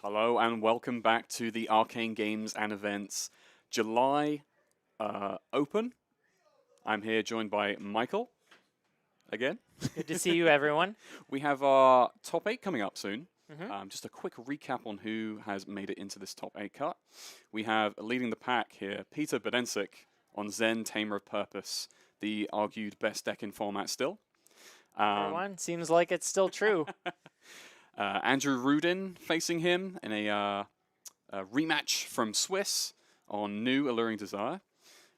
Hello and welcome back to the Arcane Games and Events July Open. I'm here joined by Michael again. Good to see you, everyone. We have our top 8 coming up soon. Mm-hmm. Just a quick recap on who has made it into this top 8 cut. We have leading the pack here, Peter Buddensiek on Zen, Tamer of Purpose, the argued best deck in format still. Everyone, seems like it's still true. Andrew Rudin facing him in a rematch from Swiss on new Alluring Desire.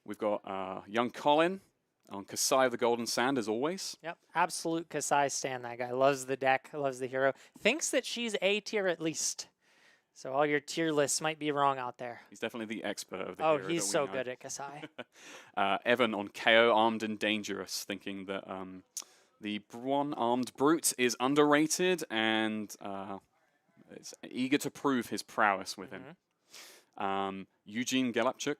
We've got young Colin on Kasai of the Golden Sand, as always. Yep, absolute Kasai stan. That guy loves the deck, loves the hero. Thinks that she's A tier at least. So all your tier lists might be wrong out there. He's definitely the expert of the hero. hero. Oh, he's so good at Kasai. Evan on KO, Armed and Dangerous, thinking that the one-armed brute is underrated and is eager to prove his prowess with him. Eugene Galapchuk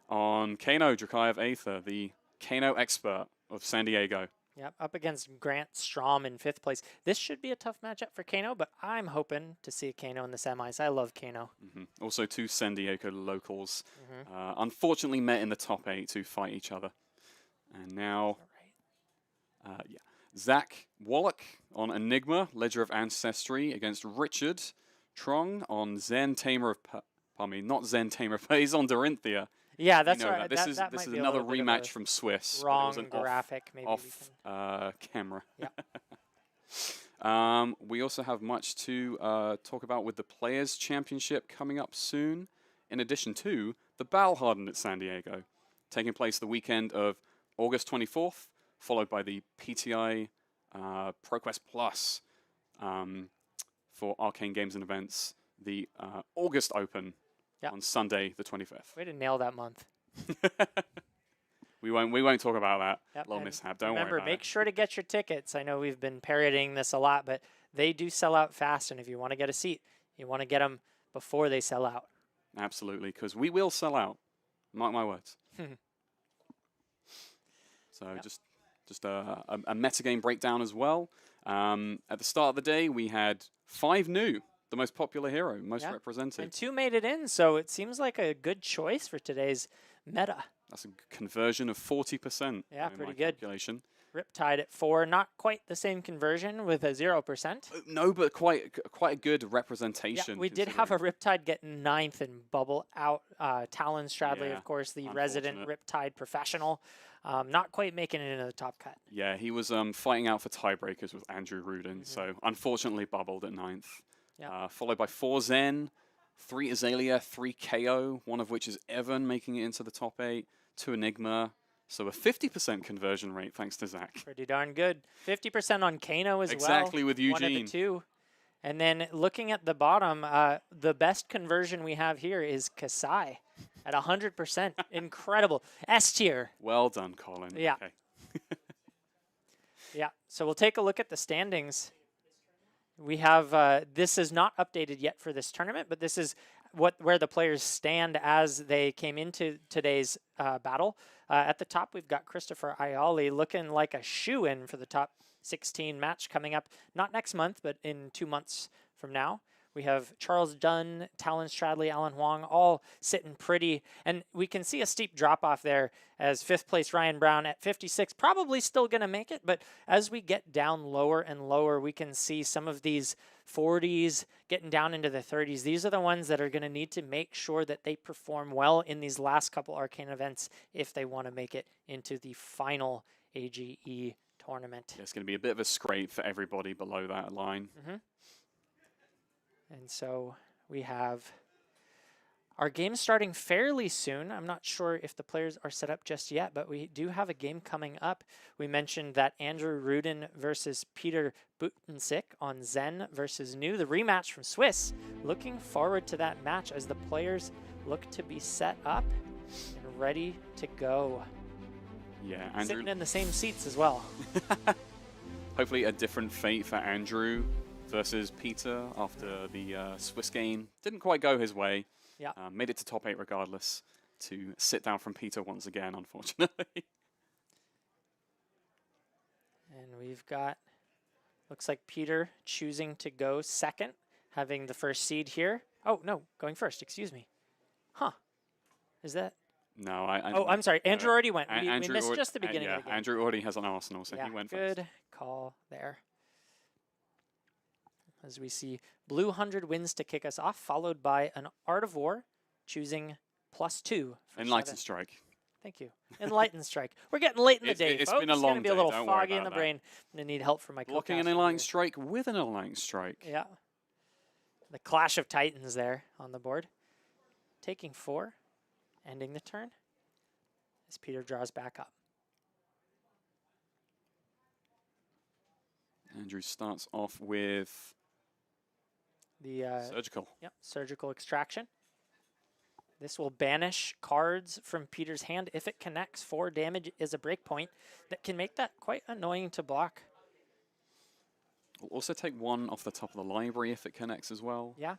on Kano, Drakai of Aether, the Kano expert of San Diego. Yep, up against Grant Strom in 5th place. This should be a tough matchup for Kano, but I'm hoping to see a Kano in the semis. I love Kano. Also 2 San Diego locals, unfortunately met in the top 8 to fight each other. And now, Zach Wallach on Enigma, Ledger of Ancestry, against Richard Trong on Zen Tamer of... pardon me, not Zen Tamer, but he's on Dorinthia. Yeah, that's right. This is another rematch from Swiss. Wrong graphic, maybe. Off camera. Yeah. We also have much to talk about with the Players' Championship coming up soon, in addition to the Battle Hardened at San Diego, taking place the weekend of August 24th, followed by the PTI ProQuest Plus for Arcane Games and Events, the August Open on Sunday the 25th. Way to nail that month. We won't talk about that little mishap. Don't worry about it. Remember, make sure to get your tickets. I know we've been parodying this a lot, but they do sell out fast, and if you want to get a seat, you want to get them before they sell out. Absolutely, because we will sell out. Mark my words. So just a metagame breakdown as well. At the start of the day, we had 5 new, the most popular hero, most represented. And 2 made it in, so it seems like a good choice for today's meta. That's a conversion of 40%. Yeah, pretty good. Calculation. Riptide at 4, not quite the same conversion with a 0%. No, but quite a good representation. Yeah, we did have a Riptide get 9th and bubble out. Talon Stradley, of course, the resident Riptide professional. Not quite making it into the top cut. Yeah, he was fighting out for tiebreakers with Andrew Rudin, so unfortunately bubbled at 9th. Followed by 4 Zen, 3 Azalea, 3 KO, one of which is Evan making it into the top 8, 2 Enigma. So a 50% conversion rate thanks to Zach. Pretty darn good. 50% on Kano as well. Exactly, with Eugene. 1 of the 2. And then looking at the bottom, the best conversion we have here is Kasai at 100%. Incredible. S tier. Well done, Colin. Yeah. Okay. Yeah. So we'll take a look at the standings. We have, this is not updated yet for this tournament, but this is where the players stand as they came into today's battle. At the top, we've got Christopher Ayali looking like a shoo-in for the top 16 match coming up, not next month, but in 2 months from now. We have Charles Dunn, Talon Stradley, Alan Huang, all sitting pretty. And we can see a steep drop-off there as 5th place Ryan Brown at 56, probably still going to make it. But as we get down lower and lower, we can see some of these 40s getting down into the 30s. These are the ones that are going to need to make sure that they perform well in these last couple Arcane events if they want to make it into the final AGE tournament. Yeah, it's going to be a bit of a scrape for everybody below that line. And so we have our game starting fairly soon. I'm not sure if the players are set up just yet, but we do have a game coming up. We mentioned that Andrew Rudin versus Peter Buddensiek on Zen versus New, the rematch from Swiss. Looking forward to that match as the players look to be set up and ready to go. Yeah, Andrew. Sitting in the same seats as well. Hopefully a different fate for Andrew versus Peter after the Swiss game. Didn't quite go his way. Yeah. Made it to top 8 regardless, to sit down from Peter once again, unfortunately. And we've got, looks like Peter choosing to go second. having the first seed here. Oh, no, going first, excuse me. Huh. Is that? No, Oh, I'm sorry. Andrew already went. We Andrew missed just the beginning yeah, of the game. Andrew already has an Arsenal, so Yeah, he went first. good call there. As we see blue 100 wins to kick us off, followed by an Art of War, choosing +2 for Enlightened 7. Strike. Thank you. Enlightened Strike. We're getting late in the day, It's folks. been a It's long going to be a day, little don't worry foggy in the about that. brain. I'm going to need help from my Blocking an co-caster Enlightened here. Strike with an Enlightened Strike. Yeah. The Clash of Titans there on the board. Taking 4, ending the turn as Peter draws back up. Andrew starts off with The Surgical. Yep, surgical extraction. This will banish cards from Peter's hand. If it connects, 4 damage is a breakpoint that can make that quite annoying to block. We'll also take 1 off the top of the library if it connects as well. Yeah.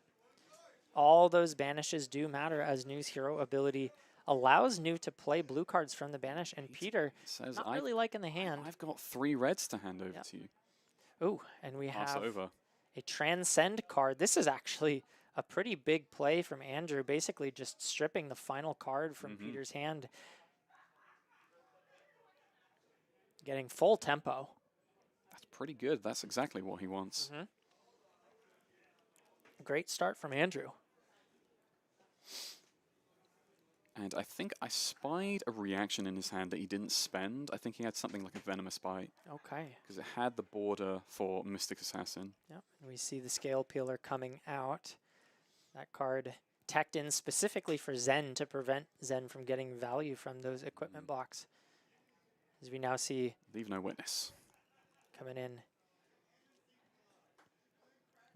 All those banishes do matter as New's hero ability allows New to play blue cards from the banish, and Peter Says not really liking the hand. I've got 3 reds to hand over Yep. to you. Ooh, and we Pass have over. a Transcend card. This is actually a pretty big play from Andrew, basically just stripping the final card from Peter's hand. Getting full tempo. That's pretty good. That's exactly what he wants. Great start from Andrew. And I think I spied a reaction in his hand that he didn't spend. I think he had something like a Venomous Bite. Okay. Because it had the border for Mystic Assassin. Yep. And we see the Scale Peeler coming out. That card tacked in specifically for Zen to prevent Zen from getting value from those equipment blocks. As we now see Leave no witness. coming in.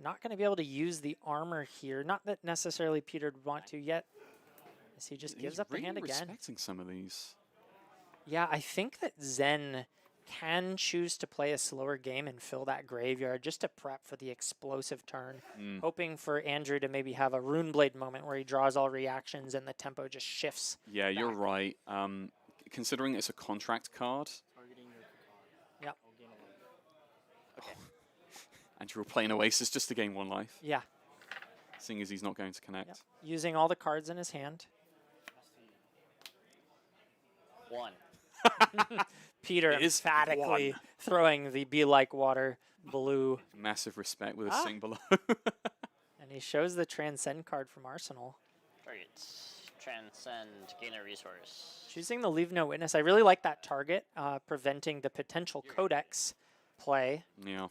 Not going to be able to use the armor here. Not that necessarily Peter would want to yet. As he just gives up the hand again. Respecting some of these. Yeah, I think that Zen can choose to play a slower game and fill that graveyard just to prep for the explosive turn. Hoping for Andrew to maybe have a Runeblade moment where he draws all reactions and the tempo just shifts. Yeah, you're right. Considering it's a contract card. Yep. Andrew will play an Oasis just to gain 1 life. Yeah. Seeing as he's not going to connect. Yep. Using all the cards in his hand. 1. Peter It is emphatically 1. throwing the Be Like Water blue. Massive respect with a sing below. And he shows the Transcend card from Arsenal. Targets. Transcend. Gain a resource. Choosing the Leave No Witness. I really like that target, preventing the potential Codex play. Yeah.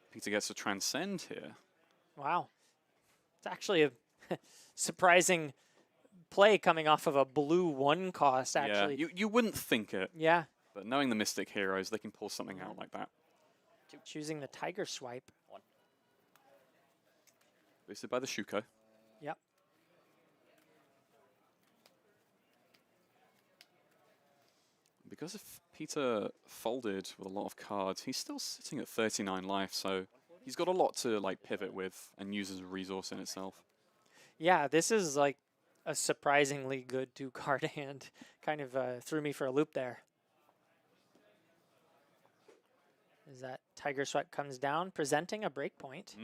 Peter gets to Transcend here. Wow. It's actually a surprising play coming off of a blue 1 cost, actually. Yeah, you wouldn't think it. Yeah. But knowing the Mystic Heroes, they can pull something out like that. Choosing the Tiger Swipe. 1. Boosted by the Shuko. Yep. Because if Peter folded with a lot of cards, he's still sitting at 39 life, so he's got a lot to like pivot with and use as a resource in itself. Yeah, this is like a surprisingly good 2-card hand. Kind of threw me for a loop there. As that Tiger Swipe comes down, presenting a breakpoint.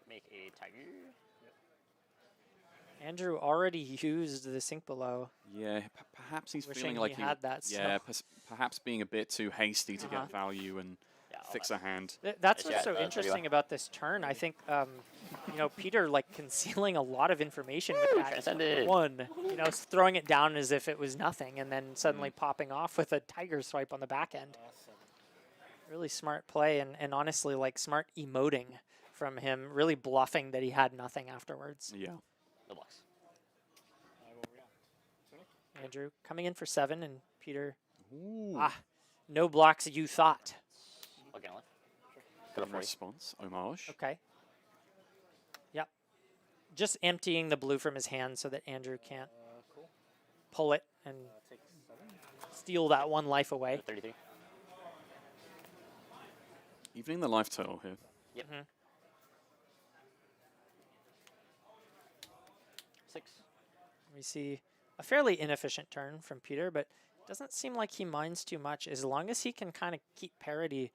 Make a tiger. Andrew already used the Sink Below. Yeah, perhaps he's Wishing feeling like he had that yeah, still. perhaps being a bit too hasty to get value and fix a hand. That's Yeah, what's so pretty interesting well. about this turn. I think, you know, Peter like concealing a lot of information with that Transcended. 1. You know, throwing it down as if it was nothing, and then suddenly popping off with a Tiger Swipe on the back end. Really smart play, and honestly, like smart emoting from him. Really bluffing that he had nothing afterwards. Yeah. No blocks. Andrew coming in for 7, and Peter, Ooh. no blocks you thought. Again, left. Go to In 40. response, homage. Okay. Yep. Just emptying the blue from his hand so that Andrew can't pull it and steal that 1 life away. 33. Evening the life total here. Yep. 6. We see a fairly inefficient turn from Peter, but doesn't seem like he minds too much as long as he can kind of keep parity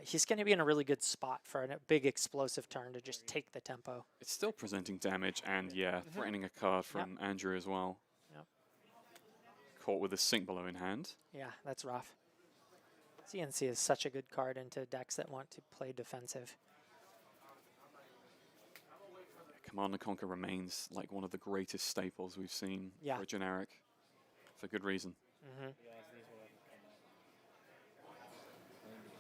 he's going to be in a really good spot for a big explosive turn to just take the tempo. It's still presenting damage and, yeah, threatening a card from Andrew as well. Yep. Caught with a sink below in hand. Yeah, that's rough. CNC is such a good card into decks that want to play defensive. Command and Conquer remains like one of the greatest staples we've seen for a generic, for good reason.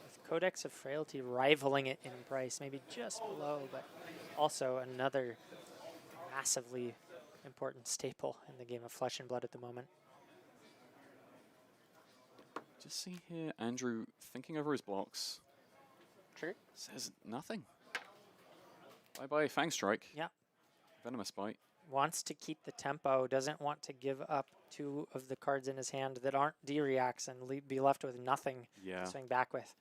With Codex of Frailty rivaling it in price, maybe just below, but also another massively important staple in the game of Flesh and Blood at the moment. Just see here, Andrew thinking over his blocks. Trigger. Says nothing. Bye-bye, Fang Strike. Yeah. Venomous Bite. Wants to keep the tempo, doesn't want to give up 2 of the cards in his hand that aren't D-reacts and be left with nothing to swing back with.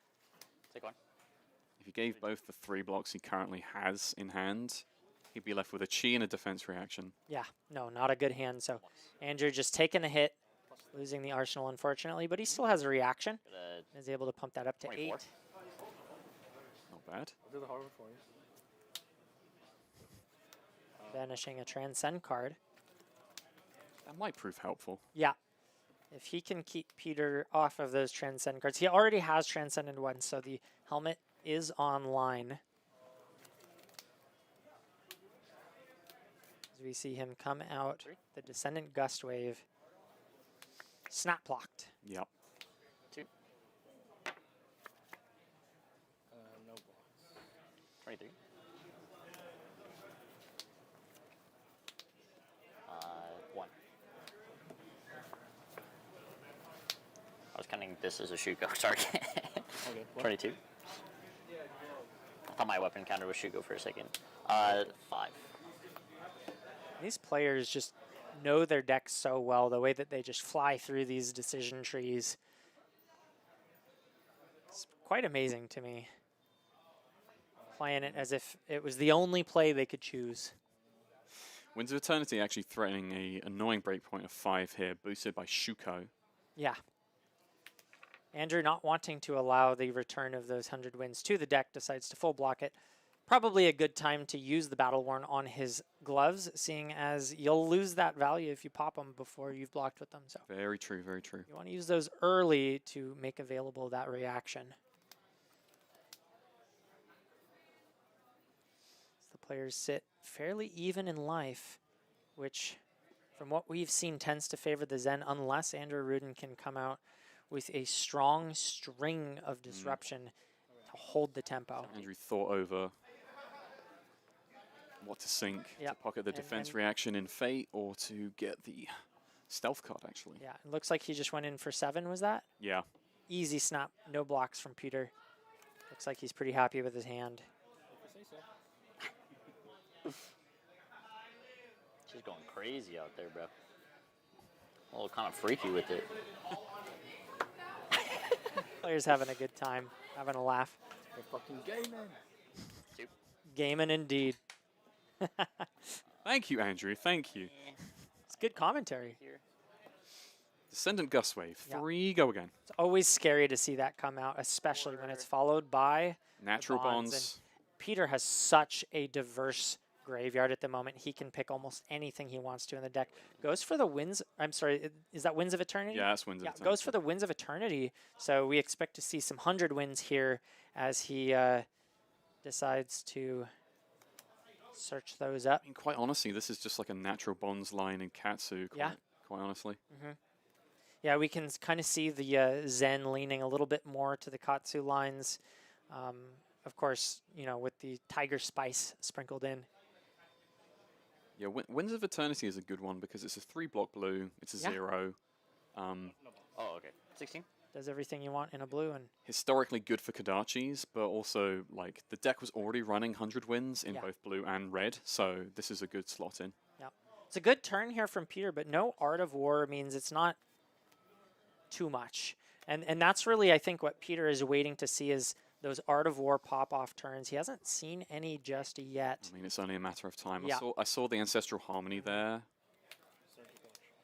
Take 1. If he gave both the 3 blocks he currently has in hand, he'd be left with a Chi and a defense reaction. Yeah, no, not a good hand. So Andrew just taking a hit, losing the arsenal, unfortunately, but he still has a reaction. Is able to pump that up to 24. 8. Not bad. I'll do the hard one for you. Banishing a Transcend card. That might prove helpful. Yeah. If he can keep Peter off of those Transcend cards. He already has Transcended one, so the helmet is online. As we see him come out, the Descendant Gust Wave. Snap blocked. Yep. 2. No blocks. 23. 1. I was counting this as a Shugo. Sorry. Okay. 22. I thought my weapon counter was Shugo for a second. 5. These players just know their decks so well, the way that they just fly through these decision trees. It's quite amazing to me. Playing it as if it was the only play they could choose. Winds of Eternity actually threatening a annoying breakpoint of 5 here, boosted by Shuko. Yeah. Andrew, not wanting to allow the return of those 100 wins to the deck, decides to full block it. Probably a good time to use the Battle Worn on his gloves, seeing as you'll lose that value if you pop them before you've blocked with them. So Very true, very true. you want to use those early to make available that reaction. As the players sit fairly even in life, which from what we've seen tends to favor the Zen unless Andrew Rudin can come out with a strong string of disruption to hold the tempo. Andrew thought over what to sink, to pocket the defense reaction in Fate, or to get the stealth card, actually. Yeah, it looks like he just went in for 7, was that? Yeah. Easy snap, no blocks from Peter. Looks like he's pretty happy with his hand. She's going crazy out there, bro. A little kind of freaky with it. Players having a good time, having a laugh. We're fucking gaming. 2. Gaming indeed. Thank you, Andrew. Thank you. It's good commentary. Here. Descendant Gust Wave. Yeah. 3, go again. It's always scary to see that come out, especially when it's followed by Natural bonds. bonds. And Peter has such a diverse graveyard at the moment. He can pick almost anything he wants to in the deck. Goes for the Winds. I'm sorry, is that Winds of Eternity? Yeah, that's Winds of Eternity. Goes for the Winds of Eternity. So we expect to see some 100 wins here as he decides to search those up. I mean, quite honestly, this is just like a natural bonds line in Katsu, quite honestly. Yeah, we can kind of see the Zen leaning a little bit more to the Katsu lines. Of course, you know, with the Tiger Spice sprinkled in. Yeah, Winds of Eternity is a good one because it's a 3-block blue, it's a 0. Oh, okay. 16. Does everything you want in a blue. And Historically good for Kodachis, but also, like, the deck was already running 100 wins in both blue and red, so this is a good slot in. yeah, it's a good turn here from Peter, but no Art of War means it's not too much. And that's really, I think, what Peter is waiting to see is those Art of War pop-off turns. He hasn't seen any just yet. I mean, it's only a matter of time. Yeah. I saw the Ancestral Harmony there.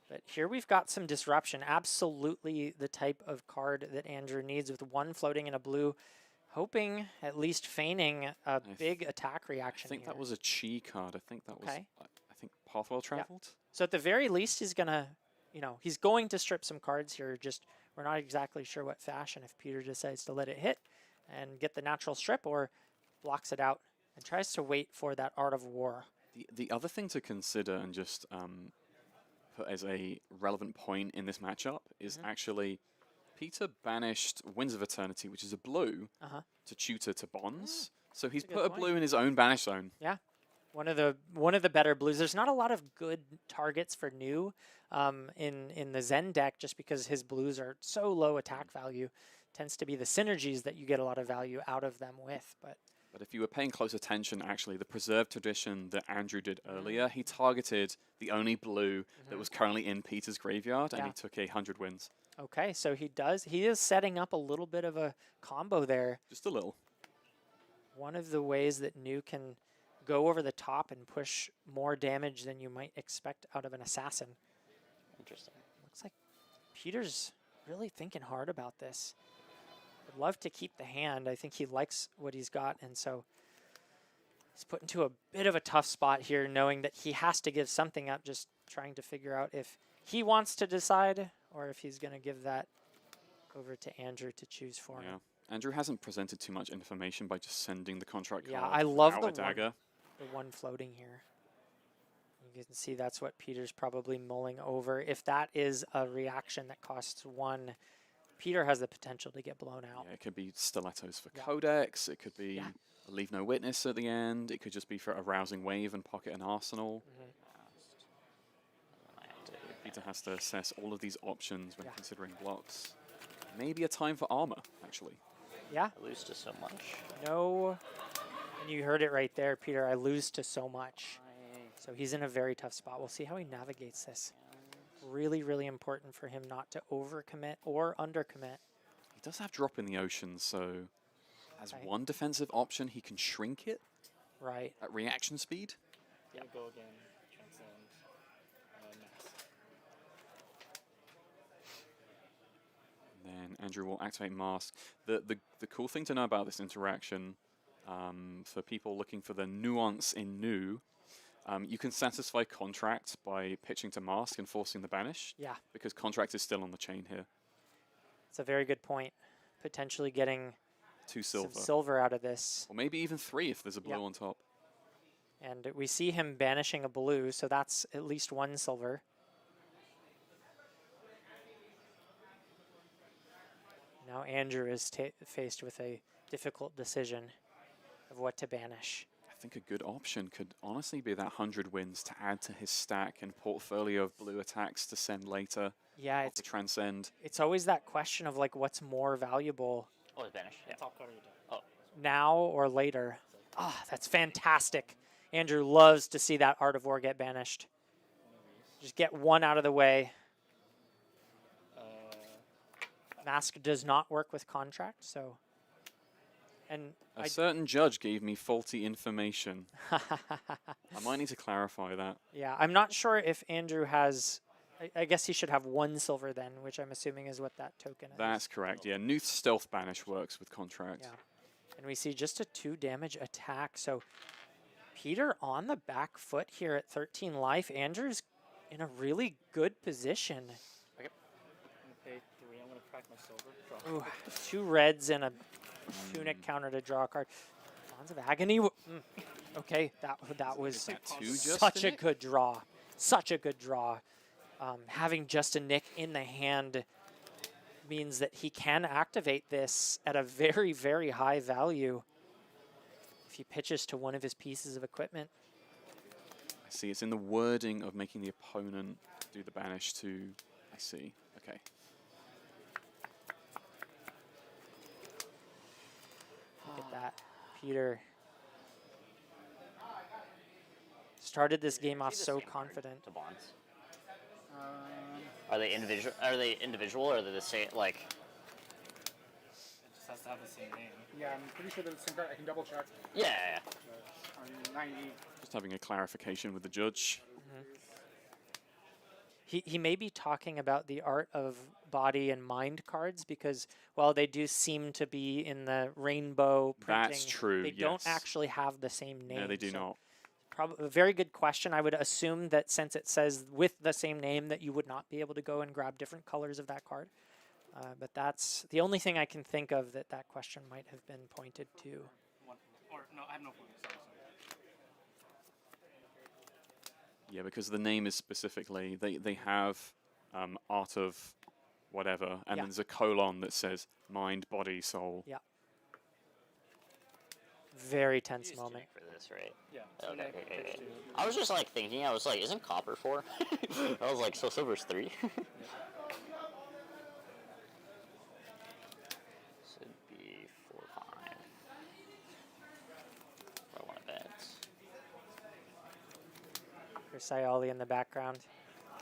But here we've got some disruption. Absolutely the type of card that Andrew needs with 1 floating in a blue. hoping, at least feigning, a big attack I reaction think here. that was a chi card. I think that was. Okay. I think path well traveled. So at the very least, he's gonna, he's going to strip some cards here. Just we're not exactly sure what fashion. If Peter decides to let it hit and get the natural strip, or blocks it out and tries to wait for that Art of War. The other thing to consider and just put as a relevant point in this matchup is actually Peter banished Winds of Eternity, which is a blue, to tutor to Bonds. So he's a good put a point. blue in his own banish zone. Yeah, one of the better blues. There's not a lot of good targets for new in the Zen deck, just because his blues are so low attack value. Tends to be the synergies that you get a lot of value out of them with. But if you were paying close attention, actually, the preserved tradition that Andrew did earlier, he targeted the only blue that was currently in Peter's graveyard, and he took 100 wins. Okay, so he is setting up a little bit of a combo there. Just a little. One of the ways that New can go over the top and push more damage than you might expect out of an assassin. Interesting. Looks like Peter's really thinking hard about this. Would love to keep the hand. I think he likes what he's got, and so he's put into a bit of a tough spot here, knowing that he has to give something up, just trying to figure out if he wants to decide or if he's going to give that over to Andrew to choose for him. Andrew hasn't presented too much information by just sending the contract Yeah, card I love without the a dagger. The one floating here. You can see that's what Peter's probably mulling over. If that is a reaction that costs 1, Peter has the potential to get blown out. Yeah, it could be stilettos for Codex. It could be a Leave No Witness at the end. It could just be for a Rousing Wave and pocket an Arsenal. Peter has to assess all of these options when considering blocks. Maybe a time for armor, actually. Yeah. I lose to so much. No. And you heard it right there, Peter. I lose to so much. So he's in a very tough spot. We'll see how he navigates this. Really, really important for him not to overcommit or undercommit. He does have Drop in the Ocean, so as one defensive option, he can shrink it Right. at reaction speed. Yeah. Go again. Transcend. Mass. Then Andrew will activate Mask. The cool thing to know about this interaction, for people looking for the nuance in New, you can satisfy Contract by pitching to Mask and forcing the banish. Yeah. Because Contract is still on the chain here. It's a very good point. Potentially getting 2 silver. some silver out of this. Or maybe even 3 if there's a blue Yep. on top. And we see him banishing a blue, so that's at least 1 silver. Now Andrew is faced with a difficult decision of what to banish. I think a good option could honestly be that 100 wins to add to his stack and portfolio of blue attacks to send later. Yeah, To transcend. it's always that question of like what's more valuable, Oh, it's banished. Yeah. Top card of your deck. now or later. Ah, that's fantastic. Andrew loves to see that Art of War get banished. Just get 1 out of the way. Mask does not work with Contract, so. And A certain judge gave me faulty information. I might need to clarify that. yeah, I'm not sure if Andrew has. I guess he should have 1 silver then, which I'm assuming is what that token is. That's correct, yeah. Nuth's Stealth Banish works with Contract. Yeah. And we see just a 2 damage attack. So Peter on the back foot here at 13 life. Andrew's in a really good position. I'm gonna pay 3. I'm gonna crack my silver. Draw. Ooh, 2 reds and a tunic counter to draw a card. Bonds of Agony. Okay, that was that 2 just such a a nick? good draw. Such a good draw. Having just a nick in the hand means that he can activate this at a very, very high value if he pitches to one of his pieces of equipment. I see, it's in the wording of making the opponent do the banish to... I see, okay. Look at that. Peter started this game off See the so same card confident. To bonds. Are they individual? Are they individual, or are they the same? Like, It just has to have the same name. Yeah, I'm pretty sure that the same card. I can double check. yeah. On 90. Just having a clarification with the judge. He may be talking about the art of body and mind cards because while they do seem to be in the rainbow printing, That's true, they don't yes. actually have the same name. No, they do so not. Probably a very good question. I would assume that since it says with the same name that you would not be able to go and grab different colors of that card. But that's the only thing I can think of that that question might have been pointed to. Or no, I have no clue. Sorry. Yeah, because the name is specifically, they have art of whatever, and Yeah. then there's a colon that says mind, body, soul. Yeah. Very tense moment. For this, right? Yeah. Okay, Nick, okay, pitch okay. two. I was just like thinking, I was like, isn't copper 4? I was like, so silver's 3? Should be 4, 5. I want to bet. Chris Ioli in the background.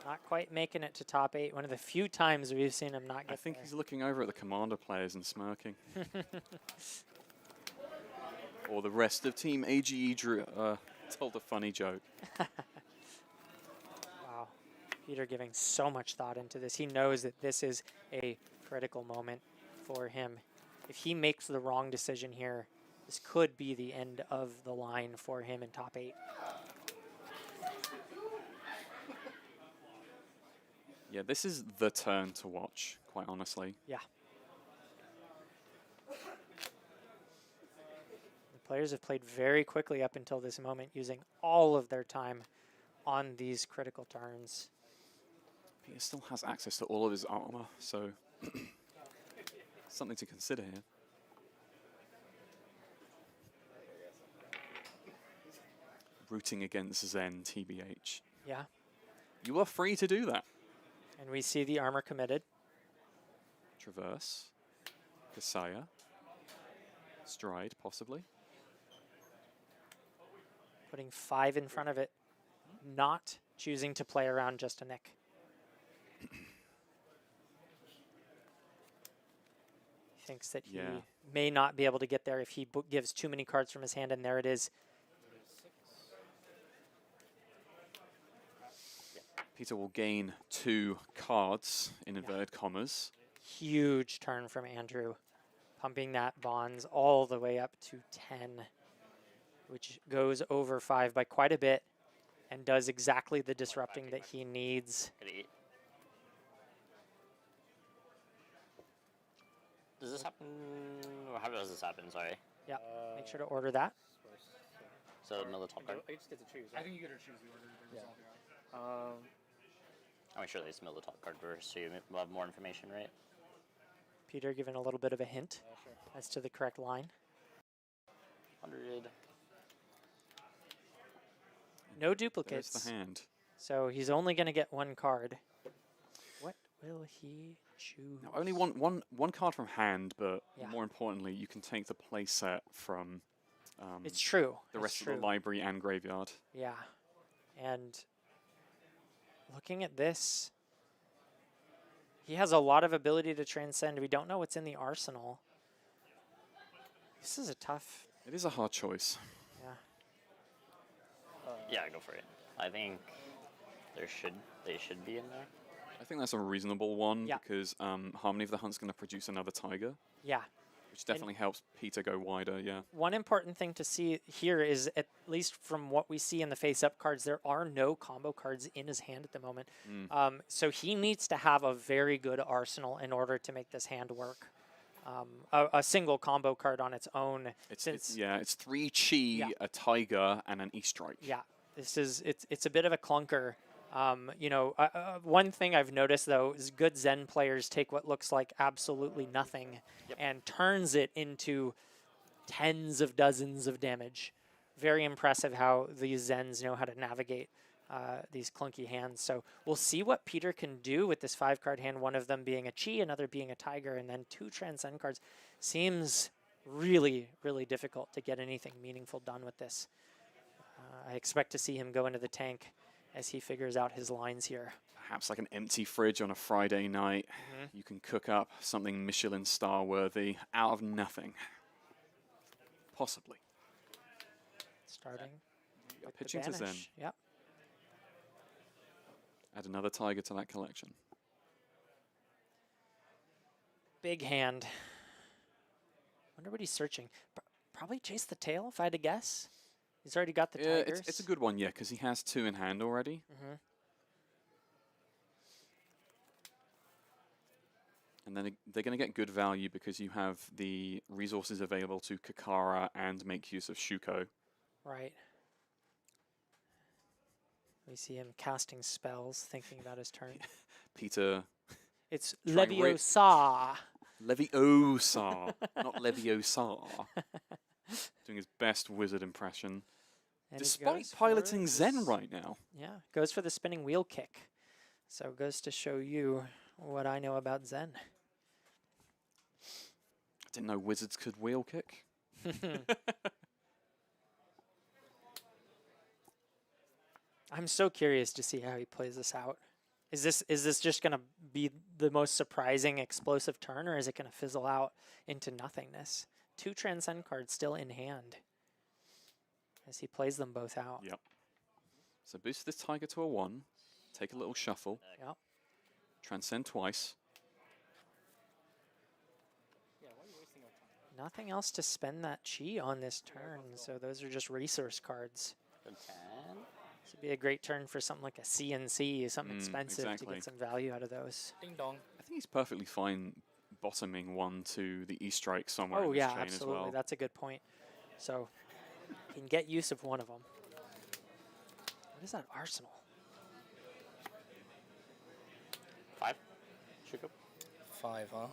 Not quite making it to top 8. One of the few times we've seen him not get I think there. he's looking over at the commander players and smirking. Or the rest of Team AGE told a funny joke. Wow. Peter giving so much thought into this. He knows that this is a critical moment for him. If he makes the wrong decision here, this could be the end of the line for him in top 8. Yeah, this is the turn to watch, quite honestly. Yeah. The players have played very quickly up until this moment, using all of their time on these critical turns. Peter still has access to all of his armor, so something to consider here. Rooting against Zen, TBH. Yeah. You are free to do that. And we see the armor committed. Traverse. Kasaya. Stride, possibly. Putting 5 in front of it. Not choosing to play around just a nick. He thinks that he Yeah. may not be able to get there if he gives too many cards from his hand, and there it is. Peter will gain 2 cards in inverted commas. Huge turn from Andrew, pumping that bonds all the way up to 10, which goes over 5 by quite a bit and does exactly the disrupting that he needs. Could eat. Does this happen? Or how does this happen? Sorry. Yeah, make sure to order that. So middle of the top card. I just get to choose. I think you get to choose the order. Yeah. Yeah. I'll make sure they middle the top card first so you will have more information, right? Peter giving a little bit of a hint Sure. as to the correct line. 100. No There's duplicates, the hand. so he's only going to get 1 card. What will he choose? Now, only one card from hand, but Yeah. more importantly, you can take the play set from It's true. the it's rest true. of the library and graveyard. Yeah. And looking at this, he has a lot of ability to transcend. We don't know what's in the arsenal. This is a tough, It is a hard choice. yeah. Yeah, go for it. I think they should be in there. I think that's a reasonable one Yeah. because Harmony of the Hunt's going to produce another Tiger, Yeah. which definitely helps Peter go wider, yeah. One important thing to see here is, at least from what we see in the face-up cards, there are no combo cards in his hand at the moment. So he needs to have a very good arsenal in order to make this hand work. A single combo card on its own, It's 3 Chi, Yeah. a Tiger, and an E-Strike. yeah, it's a bit of a clunker. One thing I've noticed though is good Zen players take what looks like absolutely nothing and turns it into tens of dozens of damage. Very impressive how these Zens know how to navigate these clunky hands. So we'll see what Peter can do with this 5-card hand, one of them being a Chi, another being a Tiger, and then 2 Transcend cards. Seems really, really difficult to get anything meaningful done with this. I expect to see him go into the tank as he figures out his lines here. Perhaps like an empty fridge on a Friday night. You can cook up something Michelin star worthy out of nothing. Possibly. Starting with the Pitching to Zen. banish. Yep. Add another tiger to that collection. Big hand. Wonder what he's searching. Probably chase the tail, if I had to guess. He's already got the Yeah, tigers. it's a good one, yeah, because he has 2 in hand already. Mm-hmm. And then they're going to get good value because you have the resources available to Kakara and make use of Shuko. Right. We see him casting spells, thinking about his turn. Peter. It's Trying Leviosa. Leviosa, not Leviosa. Doing his best wizard impression. And he Despite goes piloting for Zen this- right now. Yeah, goes for the spinning wheel kick. So goes to show you what I know about Zen. I didn't know wizards could wheel kick. I'm so curious to see how he plays this out. Is this just going to be the most surprising explosive turn, or is it going to fizzle out into nothingness? 2 Transcend cards still in hand as he plays them both out. Yep. So boost this tiger to a 1. Take a little shuffle. Yep. Transcend twice. Yeah, why are you wasting our time? Nothing else to spend that chi on this turn, so those are just resource cards. Good 10. This would be a great turn for something like a CNC, something expensive to exactly. get some value out of those. Ding dong. I think he's perfectly fine bottoming 1 to the E-strike somewhere Oh in this yeah, chain absolutely. as well. That's a good point. So he can get use of one of them. What is that arsenal? 5. Shuko. 5, huh?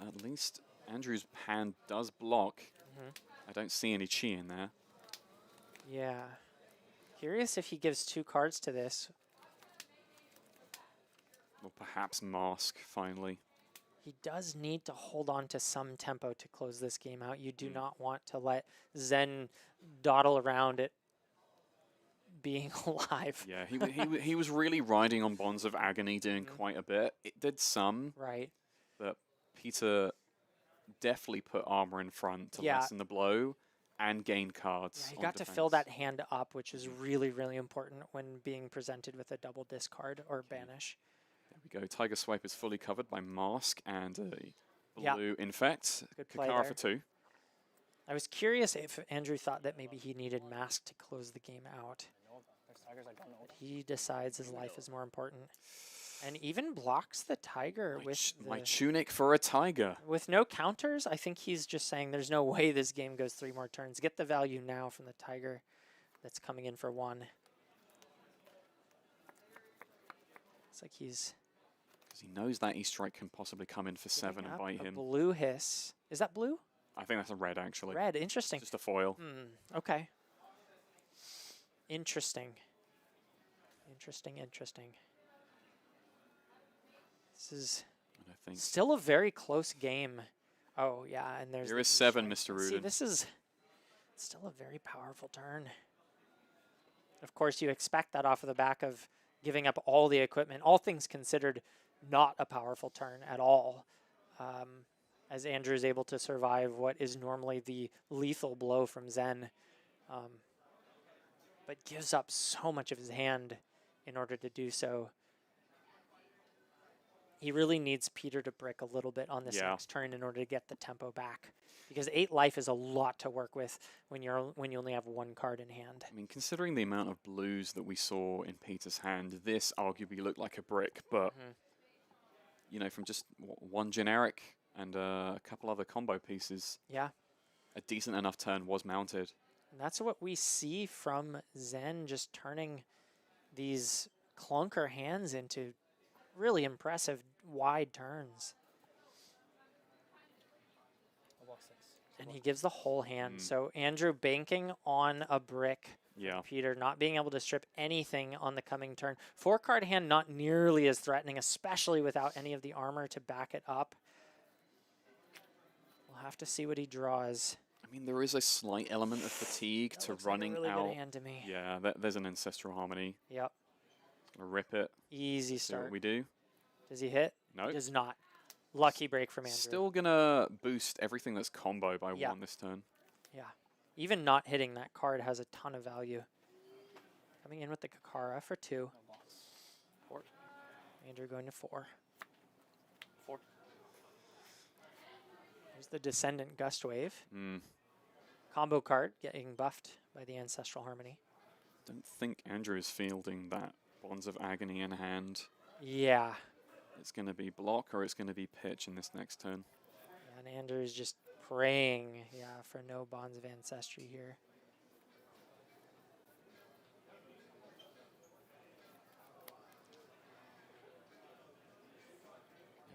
At least Andrew's hand does block. Mhm. I don't see any chi in there. Yeah. Curious if he gives 2 cards to this. Or perhaps mask, finally. He does need to hold on to some tempo to close this game out. You do not want to let Zen dawdle around it being alive. Yeah, he was really riding on Bonds of Agony, doing quite a bit. It did some, Right. but Peter definitely put armor in front to Yeah. lessen the blow and gain cards. Yeah, he on got to fill defense. that hand up, which is really, really important when being presented with a double discard or banish. There we go. Tiger Swipe is fully covered by Mask and a Yeah. blue Infect. Good play Kakara there. for 2. I was curious if Andrew thought that maybe he needed Mask to close the game out. No, there's tigers I don't know. But he decides his life is more important. And even blocks the tiger My tunic for a tiger. with no counters. I think he's just saying there's no way this game goes 3 more turns. Get the value now from the tiger that's coming in for 1. It's like he's Because he knows that E-strike can possibly come in for 7 giving and up bite a him. blue hiss. Is that blue? I think that's a red, actually. Red. Interesting. Just a foil. Okay. Interesting. Interesting. This is I think. still a very close game. Oh, yeah, and there's... There the is 7, E-strike. Mr. See, Rudin. this is still a very powerful turn. Of course, you expect that off of the back of giving up all the equipment. All things considered, not a powerful turn at all. As Andrew is able to survive what is normally the lethal blow from Zen. But gives up so much of his hand in order to do so. He really needs Peter to brick a little bit on this next turn in order to get the tempo back. Because 8 life is a lot to work with when you only have 1 card in hand. I mean, considering the amount of blues that we saw in Peter's hand, this arguably looked like a brick, but, you know, from just 1 generic and a couple other combo pieces, Yeah. a decent enough turn was mounted. And that's what we see from Zen, just turning these clunker hands into really impressive wide turns. I walk 6. And he gives the whole hand. So Andrew banking on a brick. Yeah. Peter not being able to strip anything on the coming turn. 4-card hand not nearly as threatening, especially without any of the armor to back it up. We'll have to see what he draws. I mean, there is a slight element of fatigue That to looks like a running really out. good hand to me. Yeah, there's an Ancestral Harmony. Yep. Gonna rip it. Easy See what start. we do. Does he hit? No. He does not. Lucky break from Andrew. Still gonna boost everything that's combo by Yeah. 1 this turn. Yeah. Even not hitting that card has a ton of value. Coming in with the Kakara for 2. No loss. 4. Andrew going to 4. 4. There's the Descendant Gust Wave. Mm. Combo card getting buffed by the Ancestral Harmony. Don't think Andrew is fielding that Bonds of Agony in hand. Yeah. It's going to be block or it's going to be pitch in this next turn. And Andrew is just praying, for no Bonds of Ancestry here.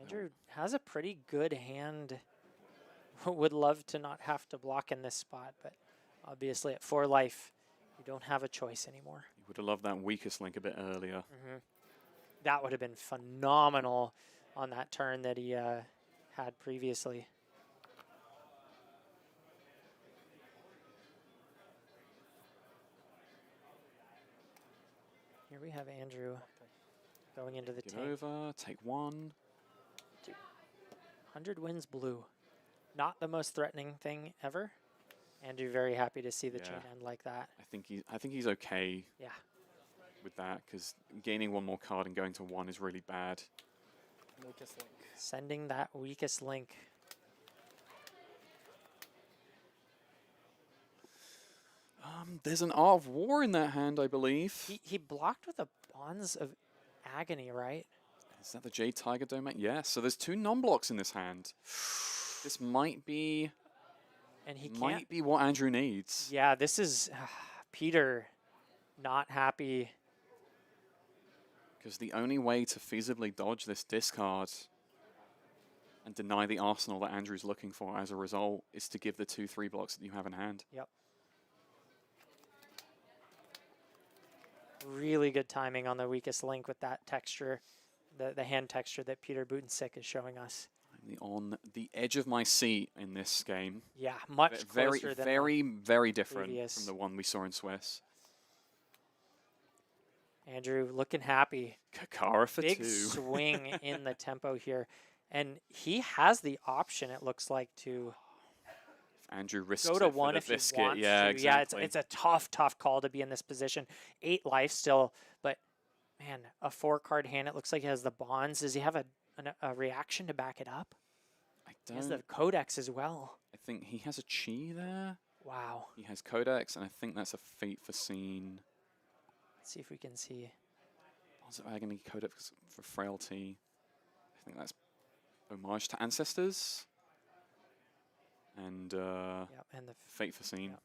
Andrew has a pretty good hand. Would love to not have to block in this spot, but obviously at 4 life, you don't have a choice anymore. You would have loved that weakest link a bit earlier. That would have been phenomenal on that turn that he had previously. Here we have Andrew going into the Get tank. over, take 1. 100 wins blue. Not the most threatening thing ever. Andrew very happy to see the chain Yeah. end like that. I think he's okay Yeah. with that because gaining 1 more card and going to 1 is really bad. Weakest link. Sending that weakest link. There's an Art of War in that hand, I believe. He blocked with a Bonds of Agony, right? Is that the Jade Tiger Domain? Yeah, so there's 2 non-blocks in this hand. This might be And he can't. might be what Andrew needs. Yeah, this is Peter not happy. Because the only way to feasibly dodge this discard and deny the arsenal that Andrew's looking for as a result is to give the 2/3 blocks that you have in hand. Yep. Really good timing on the weakest link with that texture, the hand texture that Peter Buddensiek is showing us. I'm on the edge of my seat in this game. Yeah, much Very, closer than very different previous. from the one we saw in Swiss. Andrew looking happy. Kakara for Big 2. swing in the tempo here. And he has the option, it looks like, to Andrew risks go to it for 1 the if he biscuit. wants Yeah, to. exactly. Yeah, it's a tough call to be in this position. 8 life still, but man, a 4-card hand. It looks like he has the bonds. Does he have a reaction to back it up? I He has the don't. codex as well. I think he has a chi there. Wow. He has codex, and I think that's a fate for scene. Let's see if we can see. Bonds of Agony, codex for frailty. I think that's homage to ancestors. And Yep, and the fate for scene.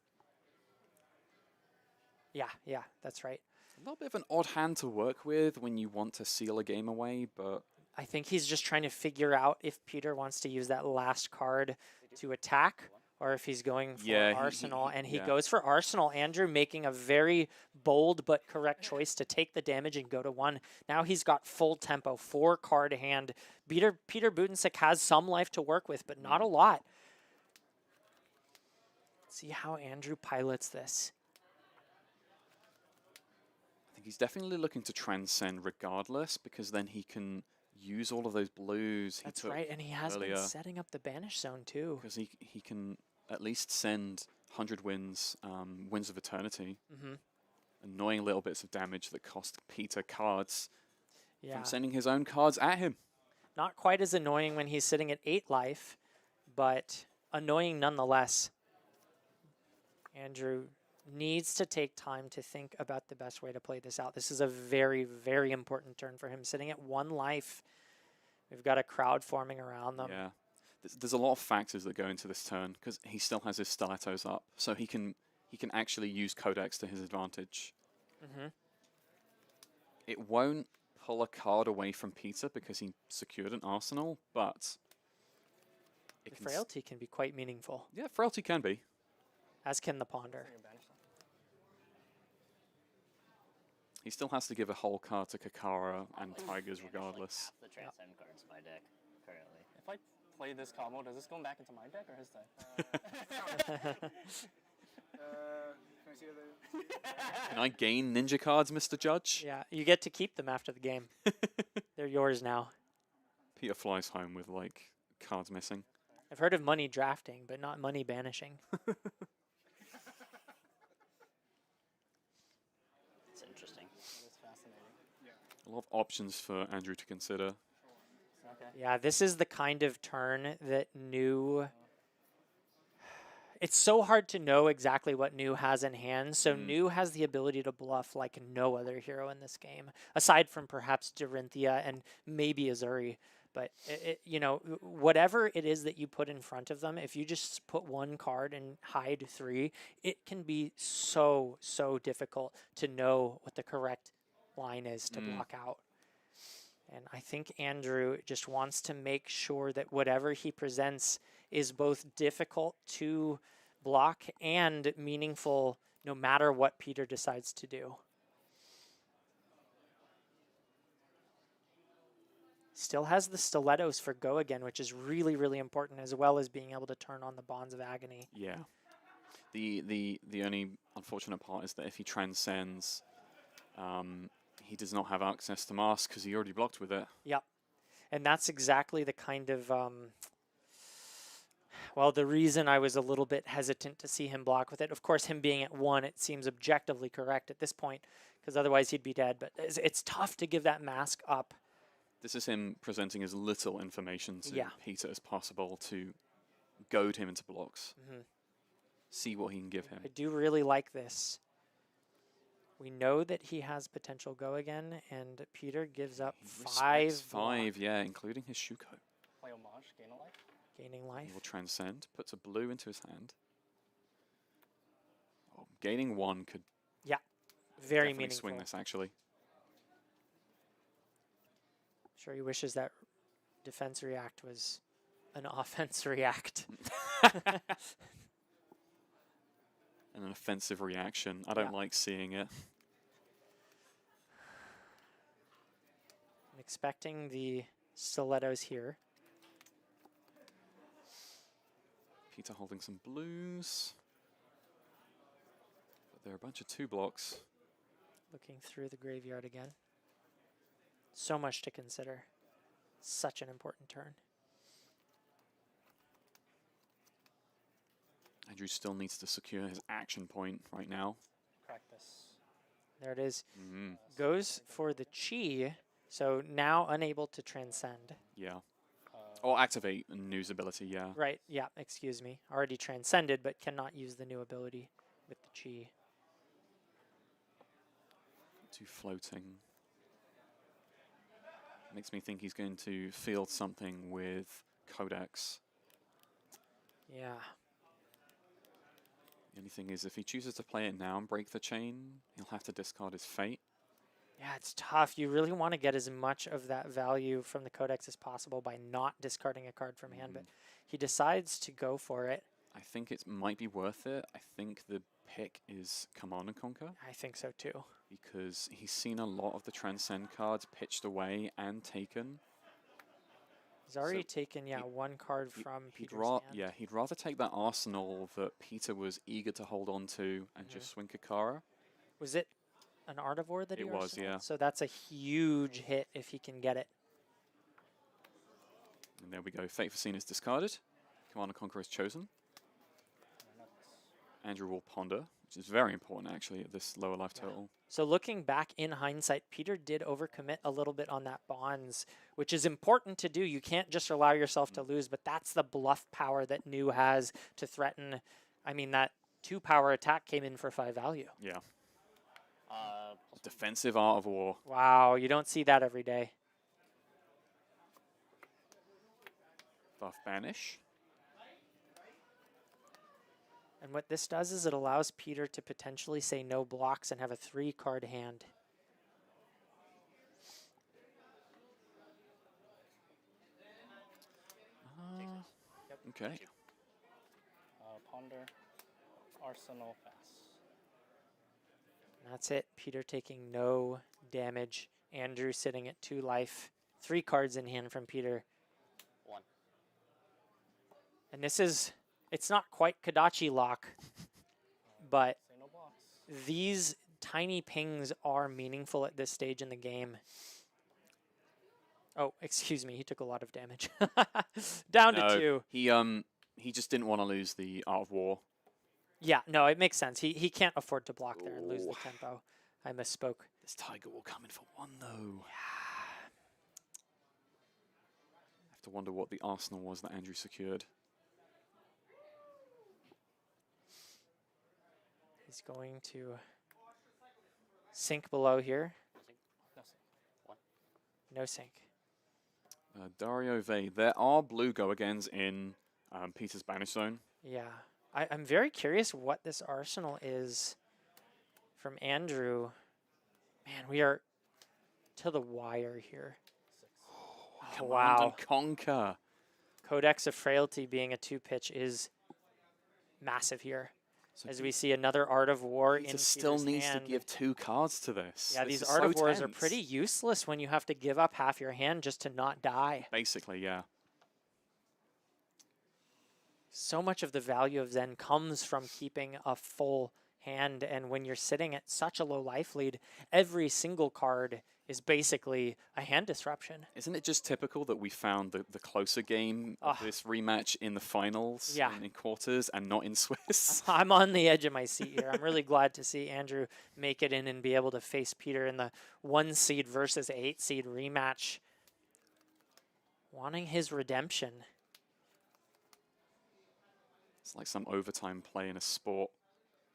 Yep. Yeah, that's right. A little bit of an odd hand to work with when you want to seal a game away, but I think he's just trying to figure out if Peter wants to use that last card to attack or if he's going for Yeah, Arsenal. And he yeah. goes for Arsenal. Andrew making a very bold but correct choice to take the damage and go to 1. Now he's got full tempo, 4-card hand. Peter Buddensiek has some life to work with, but not a lot. See how Andrew pilots this. I think he's definitely looking to transcend regardless, because then he can use all of those blues he That's took right, and he has earlier. been setting up the banish zone too. Because he can at least send 100 wins, Winds of Eternity, annoying little bits of damage that cost Peter cards Yeah, from sending his own cards at him. not quite as annoying when he's sitting at 8 life, but annoying nonetheless. Andrew needs to take time to think about the best way to play this out. This is a very, very important turn for him. Sitting at 1 life, we've got a crowd forming around them. Yeah, there's a lot of factors that go into this turn because he still has his stilettos up, so he can actually use codex to his advantage. It won't pull a card away from Peter because he secured an arsenal, but The frailty can be quite meaningful, yeah, frailty can be. as can the ponder. Your banish zone. He still has to give a whole card to Kakara and Tigers regardless. Half the transcend cards in my deck currently. If I play this combo, does this go back into my deck or his deck? Can I see the? Can I gain ninja cards, Mr. Judge? Yeah, you get to keep them after the game. They're yours now. Peter flies home with, like, cards missing. I've heard of money drafting, but not money banishing. It's interesting. It's fascinating. A lot of options for Andrew to consider. Okay. Yeah, this is the kind of turn that New... It's so hard to know exactly what New has in hand. So New has the ability to bluff like no other hero in this game, aside from perhaps Dorinthia and maybe Azuri. But, you know, whatever it is that you put in front of them, if you just put one card and hide 3, it can be so, so difficult to know what the correct line is to block out. And I think Andrew just wants to make sure that whatever he presents is both difficult to block and meaningful no matter what Peter decides to do. Still has the stilettos for go again, which is really, really important, as well as being able to turn on the Bonds of Agony. Yeah. The only unfortunate part is that if he transcends, he does not have access to Mask because he already blocked with it. Yep. And that's exactly the kind of, well, the reason I was a little bit hesitant to see him block with it. Of course, him being at 1, it seems objectively correct at this point, because otherwise he'd be dead. But it's tough to give that Mask up. This is him presenting as little information to Yeah. Peter as possible to goad him into blocks. See what he can give him. I do really like this. We know that he has potential go again, and Peter gives up He 5 respects 5, yeah, including his Shuko. Play homage, gain a life. gaining He life. will transcend, puts a blue into his hand. Oh, gaining 1 could Very definitely meaningful. swing this, actually. Sure, he wishes that defense react was an offense react. And an offensive reaction. I don't like seeing it. I'm expecting the stilettos here. Peter holding some blues. But there are a bunch of 2 blocks. Looking through the graveyard again. So much to consider. Such an important turn. Andrew still needs to secure his action point right now. Practice. There it is. Mm, Goes for the chi, so now unable to transcend. yeah. Or activate a news ability, yeah. Right, yeah, excuse me. Already transcended, but cannot use the new ability with the chi. 2 floating. Makes me think he's going to field something with Codex. Yeah. The only thing is, if he chooses to play it now and break the chain, he'll have to discard his fate. Yeah, it's tough. You really want to get as much of that value from the Codex as possible by not discarding a card from hand, but he decides to go for it. I think it might be worth it. I think the pick is Command and Conquer, I think so too. because he's seen a lot of the Transcend cards pitched away and taken. He's already So taken, yeah, 1 card from He'd Peter's hand. yeah, he'd rather take that arsenal that Peter was eager to hold on to and just swing Kakara. Was it an Artivore that he It was, arsenaled? yeah. So that's a huge hit if he can get it. And there we go. Fate Foreseen is discarded. Command and Conquer is chosen. Andrew will ponder, which is very important actually at this lower life total. So looking back in hindsight, Peter did overcommit a little bit on that Bonds, which is important to do. You can't just allow yourself to lose, but that's the bluff power that New has to threaten. I mean, that 2 power attack came in for 5 value. Yeah. Uh, Defensive Art of War. Wow, you don't see that every day. Buff Banish. And what this does is it allows Peter to potentially say no blocks and have a 3-card hand. Okay. Ponder. Arsenal pass. That's it. Peter taking no damage. Andrew sitting at 2 life. 3 cards in hand from Peter. 1. And this is, it's not quite Kodachi lock, but Say no blocks. these tiny pings are meaningful at this stage in the game. Oh, excuse me. He took a lot of damage. Down to 2. He just didn't want to lose the Art of War. Yeah, no, it makes sense. He can't afford to block there and lose the Ooh. tempo. I misspoke. This Tiger will come in for 1 though. I have to wonder what the arsenal was that Andrew secured. He's going to sink below here. No sink. Dario Vey. There are blue go-agains in Peter's Banish Zone. Yeah. I'm very curious what this arsenal is from Andrew. Man, we are to the wire here. Oh, Command wow. and Conquer. Codex of Frailty being a 2-pitch is massive here. So As we see another Art of War in Peter Peter's still needs hand. to give 2 cards to this. Yeah, This these is Art so of Wars are tense. pretty useless when you have to give up half your hand just to not die. Basically, yeah. So much of the value of Zen comes from keeping a full hand, and when you're sitting at such a low life lead, every single card is basically a hand disruption. Isn't it just typical that we found the closer game of this rematch in the finals, Yeah. in quarters, and not in Swiss? I'm on the edge of my seat here. I'm really glad to see Andrew make it in and be able to face Peter in the 1 seed versus 8 seed rematch. Wanting his redemption. It's like some overtime play in a sport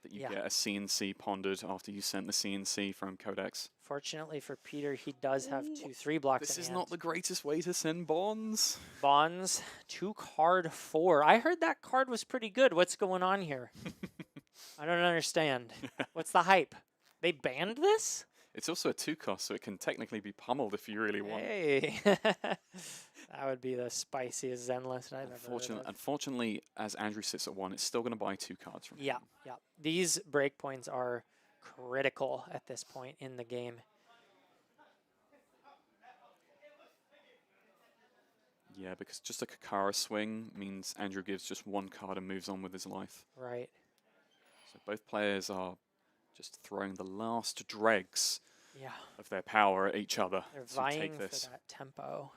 that you get a CNC pondered after you sent the CNC from Codex. Fortunately for Peter, he does have 2/3 blocks This in is hand. not the greatest way to send bonds. Bonds, 2-card 4. I heard that card was pretty good. What's going on here? I don't understand. What's the hype? They banned this? It's also a 2-cost, so it can technically be pummeled if you really want. Hey. That would be the spiciest Zen list I've ever heard of. Unfortunately, as Andrew sits at 1, it's still going to buy 2 cards from Yeah, him. yeah. These breakpoints are critical at this point in the game. Yeah, because just a Kakara swing means Andrew gives just 1 card and moves on with his life. Right. So both players are just throwing the last dregs Yeah. of their power at each other They're to vying take for this. that tempo.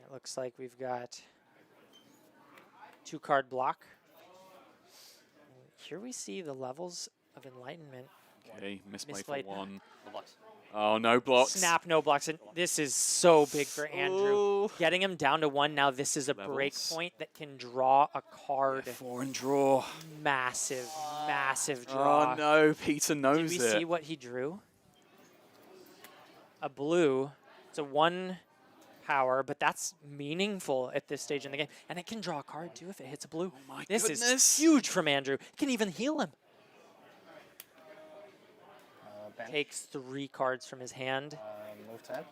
It looks like we've got 2-card block. And here we see the levels of enlightenment. Okay, misplay Misplayed. for 1. The blocks. Oh, no blocks. Snap, no blocks. And this is so big for Andrew. Ooh. Getting him down to 1 now. This is a break Levels. point that can draw a card. 4 and draw. Massive, massive draw. Oh no, Peter knows Did we see what he drew? A blue. It's a 1 power, but that's meaningful at this stage in the game. And it can draw a card too if it hits a blue. Oh my This goodness. is huge from Andrew. It can even heal him. Ben. Takes 3 cards from his hand. Move 10.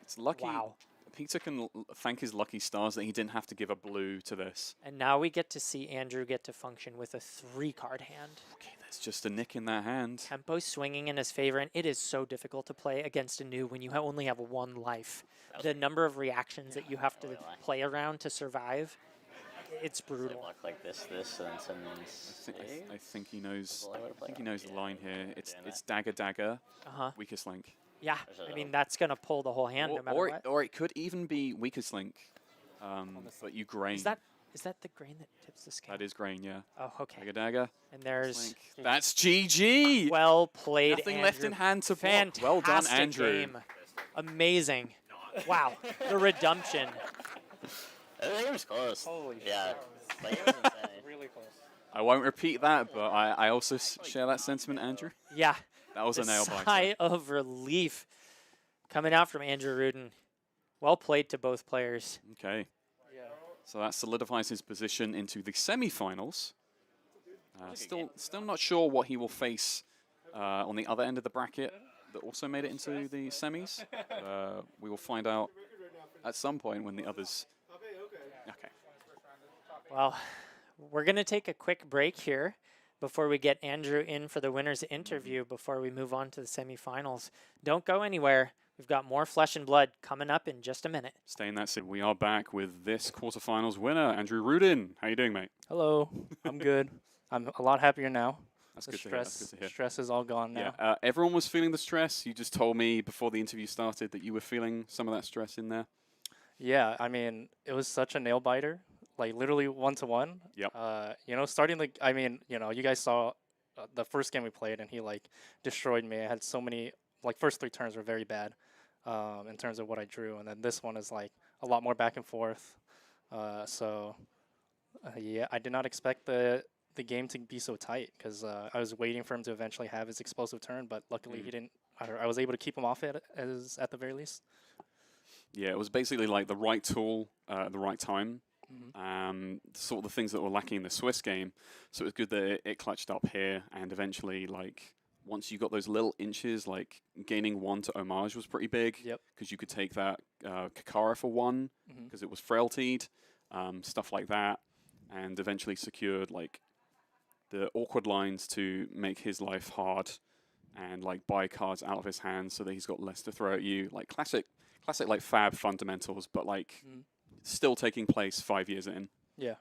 It's lucky. Wow. Peter can thank his lucky stars that he didn't have to give a blue to this. And now we get to see Andrew get to function with a 3-card hand. Okay, there's just a nick in that hand. Tempo swinging in his favor, and it is so difficult to play against a new when you only have 1 life. The number of reactions that you have to play around to survive, it's They brutal. block like this, and some. I think he knows. That's all I I think he knows the line here. It's Yeah, dagger, dagger, Uh-huh. weakest link. Yeah, There's I a- mean, that's going to pull the whole hand no matter what. Or it could even be weakest link, but you grain. Is that the grain that tips the scale? That is grain, yeah. Oh, okay. Dagger, dagger. And there's Link. That's GG. well played, Nothing Andrew. left in hand to block. Fantastic Well done, Andrew. game. Amazing. Wow, the redemption. The game was close. Holy Yeah. shit. The game was insane. Really close. I won't repeat that, but I also share that sentiment, Andrew. Yeah, That was a a nail biter. sigh of relief coming out from Andrew Rudin. Well played to both players. Okay, Yeah. so that solidifies his position into the semi-finals. Still not sure what he will face on the other end of the bracket that also made it into the semis. We will find out at some point when the others. Okay. Well, we're going to take a quick break here before we get Andrew in for the winner's interview before we move on to the semifinals. Don't go anywhere. We've got more Flesh and Blood coming up in just a minute. Stay in that seat. We are back with this quarterfinals winner, Andrew Rudin. How you doing, mate? Hello. I'm good. I'm a lot happier now. That's The good to hear. That's good to hear. stress is all gone now. Yeah, everyone was feeling the stress. You just told me before the interview started that you were feeling some of that stress in there. Yeah, I mean, it was such a nail biter, like literally 1-to-1. Yep. You know, starting the, I mean, you know, you guys saw the first game we played, and he like destroyed me. I had so many, like first 3 turns were very bad, in terms of what I drew, and then this one is like a lot more back and forth. Yeah, I did not expect the game to be so tight because I was waiting for him to eventually have his explosive turn, but luckily he didn't. I was able to keep him off it at the very least. Yeah, it was basically like the right tool at the right time. Sort of the things that were lacking in the Swiss game. So it was good that it clutched up here, and eventually, like, once you got those little inches, like gaining 1 to homage was pretty big. Yep. Because you could take that Kakara for 1 because it was frailtied, stuff like that, and eventually secured like the awkward lines to make his life hard, and like buy cards out of his hands so that he's got less to throw at you. Like classic like Fab fundamentals, but like still taking place 5 years in. Yeah.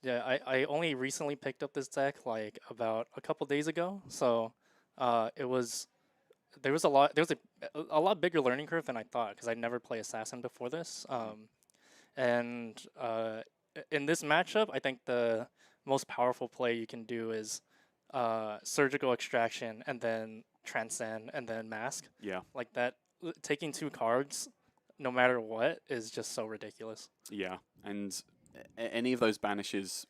Yeah, I only recently picked up this deck like about a couple days ago, so there was a lot bigger learning curve than I thought because I never played Assassin before this. In this matchup, I think the most powerful play you can do is surgical extraction and then transcend and then mask. Yeah. Like that, taking 2 cards, no matter what, is just so ridiculous. Yeah, and any of those banishes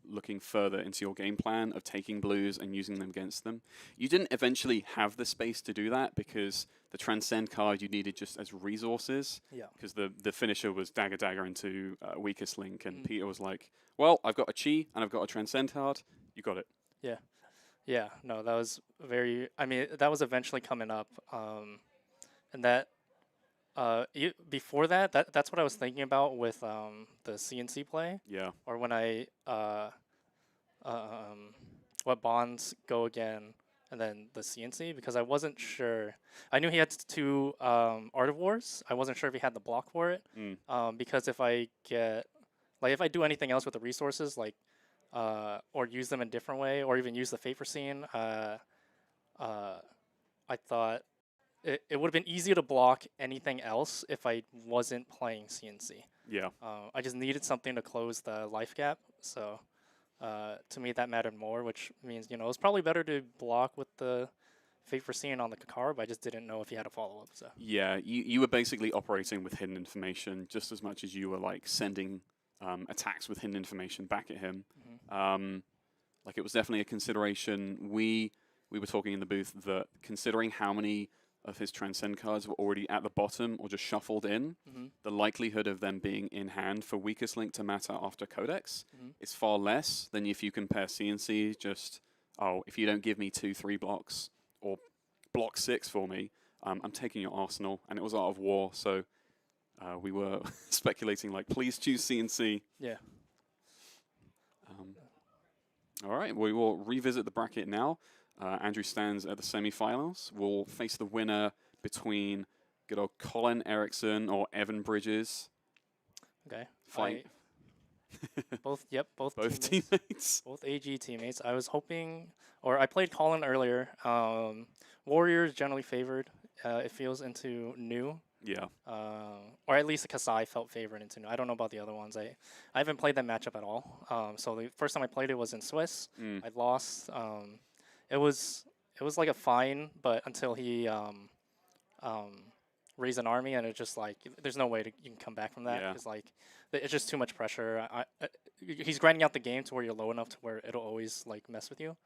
looking further into your game plan of taking blues and using them against them, you didn't eventually have the space to do that because the Transcend card you needed just as resources. Yeah. Because the finisher was dagger into weakest link, and Peter was like, well, I've got a Chi and I've got a Transcend card. You got it. Yeah. Yeah, no, that was I mean, that was eventually coming up. And that, before that's what I was thinking about with the CNC play. Yeah. Or when what bonds go again, and then the CNC, because I wasn't sure. I knew he had 2 Art of Wars. I wasn't sure if he had the block for it. Because if I do anything else with the resources, like, or use them in a different way, or even use the Fate Foreseen, I thought it would have been easier to block anything else if I wasn't playing CNC. Yeah. I just needed something to close the life gap, so to me that mattered more, which means, you know, it's probably better to block with the Fate Foreseen on the Kakar, but I just didn't know if he had a follow-up. So Yeah, you were basically operating with hidden information just as much as you were like sending attacks with hidden information back at him. Like it was definitely a consideration. We were talking in the booth that considering how many of his Transcend cards were already at the bottom or just shuffled in, the likelihood of them being in hand for weakest link to matter after Codex is far less than if you compare CNC just, oh, if you don't give me 2-3 blocks or block 6 for me, I'm taking your arsenal, and it was Art of War, so we were speculating like, please choose CNC. yeah. All right, we will revisit the bracket now. Andrew stands at the semi-finals. We'll face the winner between good old Colin Erickson or Evan Bridges. Okay. Fight. Both Both teammates. teammates. Both AG teammates. I was hoping, or I played Colin earlier. Warriors generally favored. It feels into new. Yeah. Or at least the Kasai felt favored into new. I don't know about the other ones. I haven't played that matchup at all. So the first time I played it was in Swiss. I lost. It was like a fine, but until he raised an army, and it's just like there's no way you can come back from that. Yeah. It's like it's just too much pressure. He's grinding out the game to where you're low enough to where it'll always like mess with you.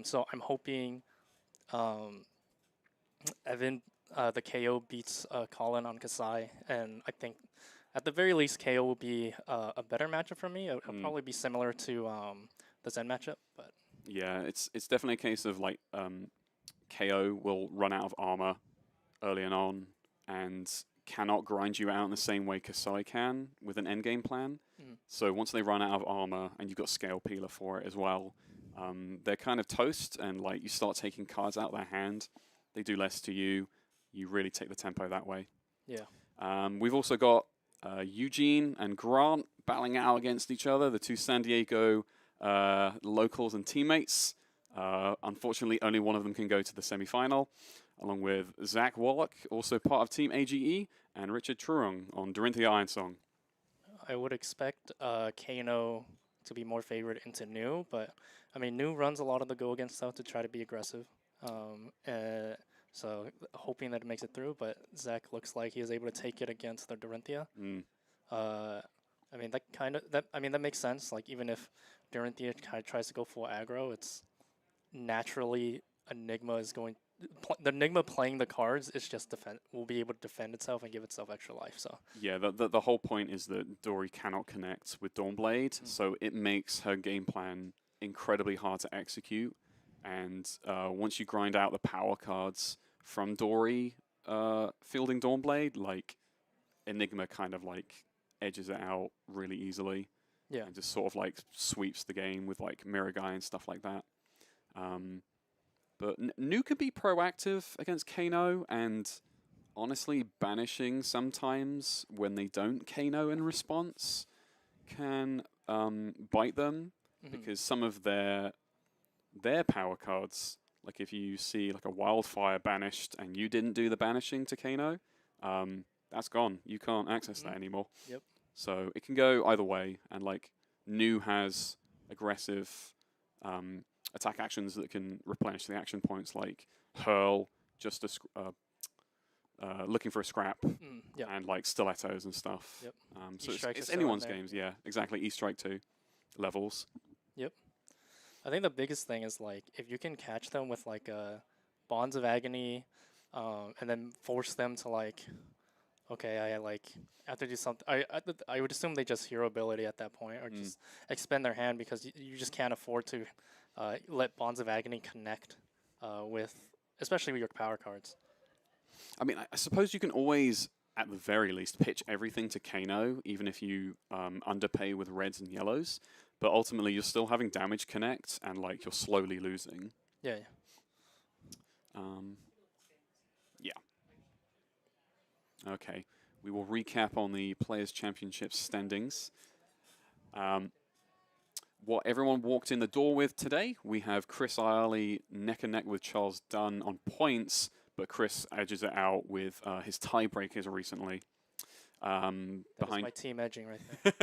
So I'm hoping Evan the KO beats Colin on Kasai, and I think at the very least KO will be a better matchup for me. It'll probably be similar to the Zen matchup, but. Yeah, it's definitely a case of like KO will run out of armor early on and cannot grind you out in the same way Kasai can with an endgame plan. So once they run out of armor and you've got Scale Peeler for it as well, they're kind of toast, and like you start taking cards out of their hand, they do less to you. You really take the tempo that way. Yeah. We've also got Eugene and Grant battling out against each other, the 2 San Diego locals and teammates. Unfortunately, only one of them can go to the semi-final, along with Zach Wallach, also part of Team AGE, and Richard Trurung on Dorinthia Ironsong. I would expect Kano to be more favored into New, but I mean New runs a lot of the go against stuff to try to be aggressive. So hoping that it makes it through, but Zach looks like he is able to take it against the Dorinthia. I mean that makes sense. Like even if Dorinthia kind of tries to go full aggro, it's naturally Enigma is going. The Enigma playing the cards is just will be able to defend itself and give itself extra life. So yeah, the whole point is that Dory cannot connect with Dawnblade, so it makes her game plan incredibly hard to execute. And once you grind out the power cards from Dory fielding Dawnblade, like Enigma kind of like edges it out really easily. Yeah. And just sort of like sweeps the game with like Mirror Guy and stuff like that. But Nu can be proactive against Kano, and honestly, banishing sometimes when they don't Kano in response can bite them, because some of their power cards, like if you see like a Wildfire banished and you didn't do the banishing to Kano, that's gone. You can't access that anymore. Yep. So it can go either way, and like Nu has aggressive attack actions that can replenish the action points, like Hurl, just looking for a scrap, and like stilettos and stuff. Yep. So E-strikes are it's still in anyone's there. games, yeah, exactly. E-strike 2 levels. Yep. I think the biggest thing is like if you can catch them with like Bonds of Agony, and then force them to like, okay, I like have to do something. I would assume they just hero ability at that point, or just expend their hand, because you just can't afford to let Bonds of Agony connect with, especially with your power cards. I mean, I suppose you can always, at the very least, pitch everything to Kano, even if you underpay with reds and yellows. But ultimately, you're still having damage connect, and like you're slowly losing. Yeah. Yeah. Okay. We will recap on the Players' Championship standings. What everyone walked in the door with today, we have Chris Iarly neck and neck with Charles Dunn on points, but Chris edges it out with his tiebreakers recently. That's my team edging right there.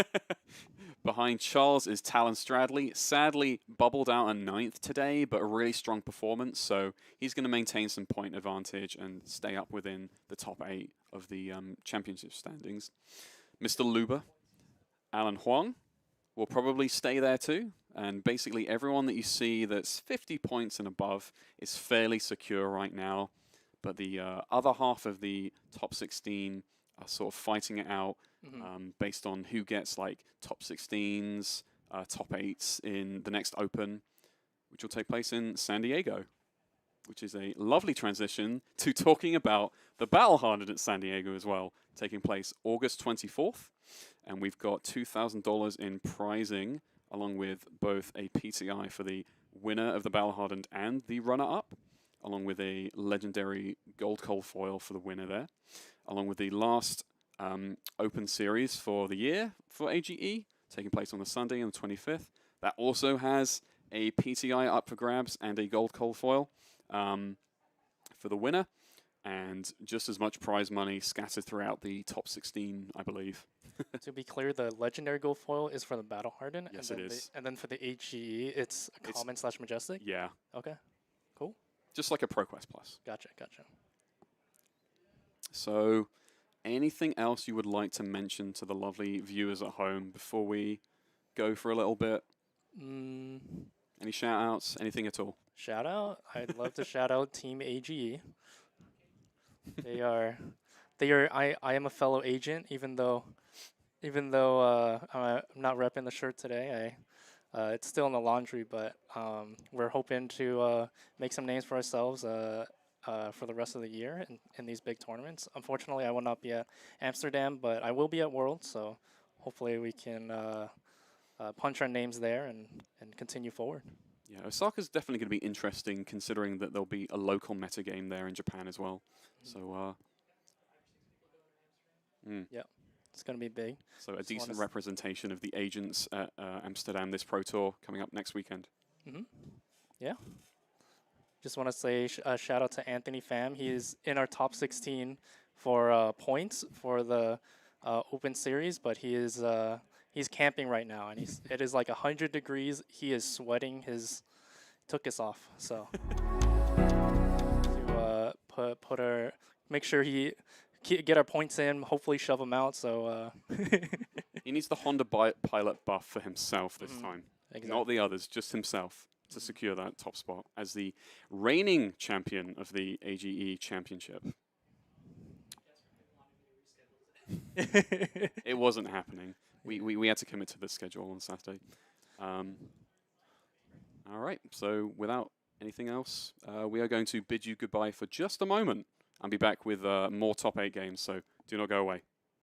Behind Charles is Talon Stradley. Sadly, bubbled out on 9th today, but a really strong performance, so he's going to maintain some point advantage and stay up within the top 8 of the championship standings. Mr. Luba, Alan Huang, will probably stay there too, and basically everyone that you see that's 50 points and above is fairly secure right now, but the other half of the top 16 are sort of fighting it out based on who gets like top 16s, top 8s in the next Open, which will take place in San Diego, which is a lovely transition to talking about the Battle Hardened at San Diego as well, taking place August 24th. And we've got $2,000 in prizing, along with both a PTI for the winner of the Battle Hardened and the runner-up, along with a legendary gold coal foil for the winner there, along with the last Open Series for the year for AGE, taking place on the Sunday on the 25th. That also has a PTI up for grabs and a gold coal foil for the winner, and just as much prize money scattered throughout the top 16, I believe. To be clear, the legendary gold foil is for the Battle Hardened. Yes, and it then is. And then for the HGE, it's a common / majestic. Yeah. Okay. Cool. Just like a ProQuest Plus. Gotcha. So, anything else you would like to mention to the lovely viewers at home before we go for a little bit? Any shout outs? Anything at all? Shout out. I'd love to shout out Team AGE. They are I am a fellow agent, even though I'm not repping the shirt today. It's still in the laundry, but we're hoping to make some names for ourselves for the rest of the year in these big tournaments. Unfortunately, I will not be at Amsterdam, but I will be at Worlds, so hopefully we can punch our names there and continue forward. Yeah, Osaka's definitely going to be interesting, considering that there'll be a local meta game there in Japan as well. So, Yeah, it's going to be big. So a decent representation of the agents at Amsterdam this Pro Tour coming up next weekend. Yeah. Just want to say a shout out to Anthony Pham. He is in our top 16 for points for the Open Series, but he's camping right now, and it is like 100 degrees. He is sweating. Took us off. So to make sure get our points in. Hopefully shove them out. So He needs the Honda pilot buff for himself this time, exactly. not the others, just himself to secure that top spot as the reigning champion of the AGE Championship. It wasn't happening. We had to commit to the schedule on Saturday. All right, so without anything else, we are going to bid you goodbye for just a moment and be back with more top 8 games, so do not go away.